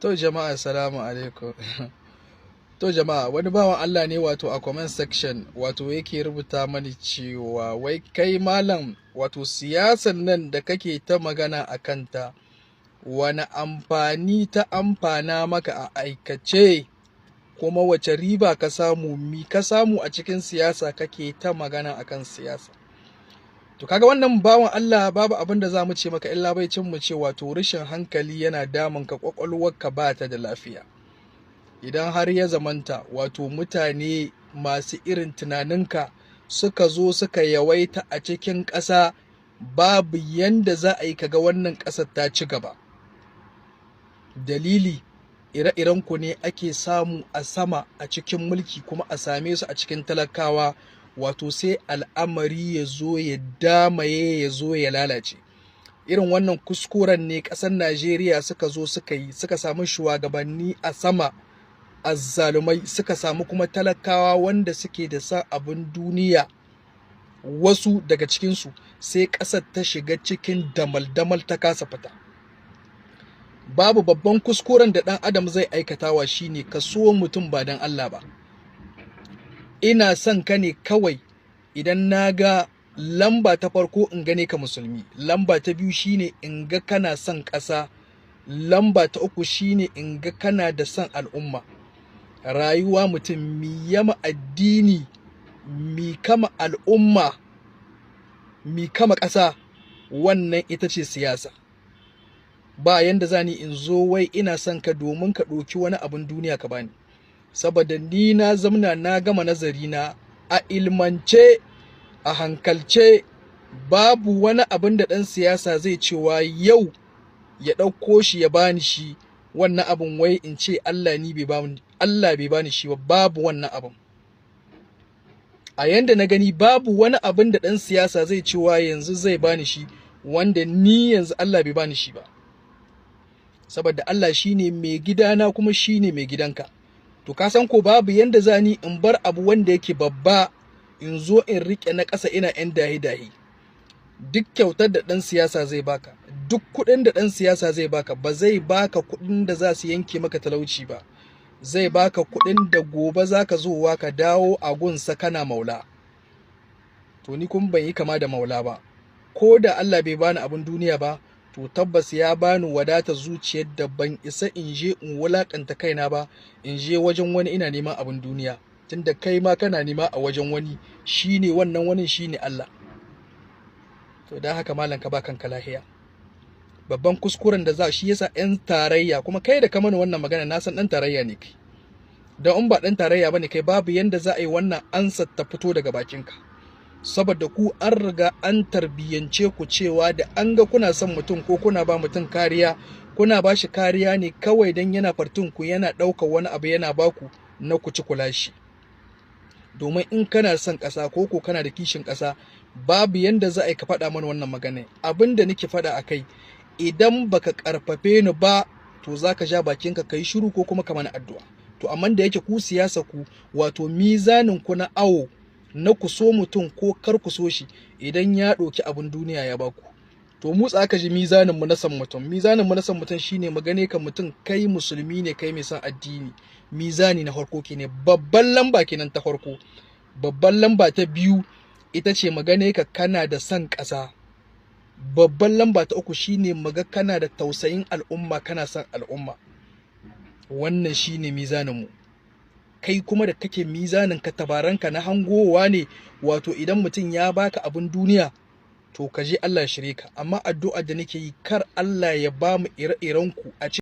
To jama'a assalamu alaikum. To jama'a wani bawan Allah ne wato a comment section wato yake rubuta mani cewa wai kai malam wato siyasan nan da kake ta magana a kanta wani amfani ta amfana maka a aikace kuma wace riba ka samu a cikin siyasa kake ta magana akan siyasa. To kaga wannan bawan Allah babu abin da za mu ce maka illa bai cin mu ce wato rashin hankali yana damun ka, kwakwalwarka ba ta da lafiya. Idan har ya zamanta wato mutane masu irin tunaninka suka zo suka yawaita a cikin ƙasa, babu yanda za a yi kaga wannan ƙasar ta ci gaba. Dalili ire-iren ku ne ake samu a sama a cikin mulki kuma a same su a cikin talakawa, wato sai al'amari ya zo ya damaye ya zo ya lalace. Irin wannan kuskuren ne ƙasar Najeriya suka zo suka samu shugabanni a sama azzalumai, suka samu kuma talakawa wanda suke da san abin duniya. Wasu daga cikinsu sai ƙasar ta shiga cikin damal-damal ta kasa fita. Babu babban kuskuren da ɗan adam zai aikatawa shine ka so mutum ba don Allah ba. Ina son ka ne kawai idan na ga lamba ta farko in gane ka musulmi, lamba ta biyu shine in ga kana son ƙasa, lamba ta uku shine in ga kana da son al'umma. Rayuwa mutum mi yama addini, mi kama al'umma, mi kama ƙasa, wannan ita ce siyasa. Ba yanda zani in zo wai ina son ka domin ka ɗauki wani abin duniya ka bani. Saboda ni na zamna na gama nazari na a ilmance, a hankalce, babu wani abin da ɗan siyasa zai cewa yau ya ɗauko shi ya bani shi, wannan abin wai in ce Allah bai bani shi ba, babu wannan abin. A yanda na gani babu wani abin da ɗan siyasa zai cewa yanzu zai bani shi wanda ni yanzu Allah bai bani shi ba. Saboda Allah shine mai gidana kuma shine mai gidanka. To ka san ko babu yanda zani in bar abu wanda yake babba in zo in rike na ƙasa ina yan dahi-dahi. Duk kyautar da ɗan siyasa zai baka, duk kuɗin da ɗan siyasa zai baka, ba zai baka kuɗin da za su yanke maka talauci ba. Zai baka kuɗin da gobe zaka zo ka dawo a gunsa kana maula. To ni kuma ban yi kama da maula ba. Ko da Allah bai bani abin duniya ba, to tabbas ya bani wadatar zuciyar da ban isa in je in wulakanta kaina ba, in je wajen wani ina neman abin duniya. Tunda kai ma kana nema a wajen wani, shine wannan wani shine Allah. To dan haka malam ka ba kanka lahiya. Babban kuskuren da shi yasa 'yan tarayya, kuma kai da ka mana wannan magana na san ɗan tarayya ne kai. Don in ba ɗan tarayya bane kai, babu yanda za a yi wannan ansar ta fito daga bakinka. Saboda ku an riga an tarbiyyance ku cewa da an ga kuna son mutum ko kuna ba mutum kariya, kuna ba shi kariya ne kawai don yana fartun ku, yana ɗaukar wani abu yana baku na ku ci kula shi. Domin in kana son ƙasa ko kana da kishin ƙasa, babu yanda za a yi ka faɗa mana wannan magana. Abin da nake faɗa a kai, idan baka ƙarfafe ni ba to za ka ja bakinka ka yi shiru ko kuma ka mana addu'a. To amma da yake ku siyasa ku wato mizanin ku na awo na ku so mutum ko kar ku so shi, idan ya ɗauki abin duniya ya baku. To mu tsaka ji mizanin mu na san mutum. Mizanin mu na san mutum shine magane ka mutum kai musulmi ne, kai mai san addini. Mizani na farko kenan, babban lamba kenan ta farko. Babban lamba ta biyu ita ce magane ka kana da san ƙasa. Babban lamba ta uku shine maga kana da tausayin al'umma, kana san al'umma. Wannan shine mizanin mu. Kai kuma da kake mizanin ka tabaranka na hangowa ne, wato idan mutum ya baka abin duniya to ka je Allah ya shirye ka. Amma addu'ar da nake yi, kar Allah ya ba mu ire-iren ku a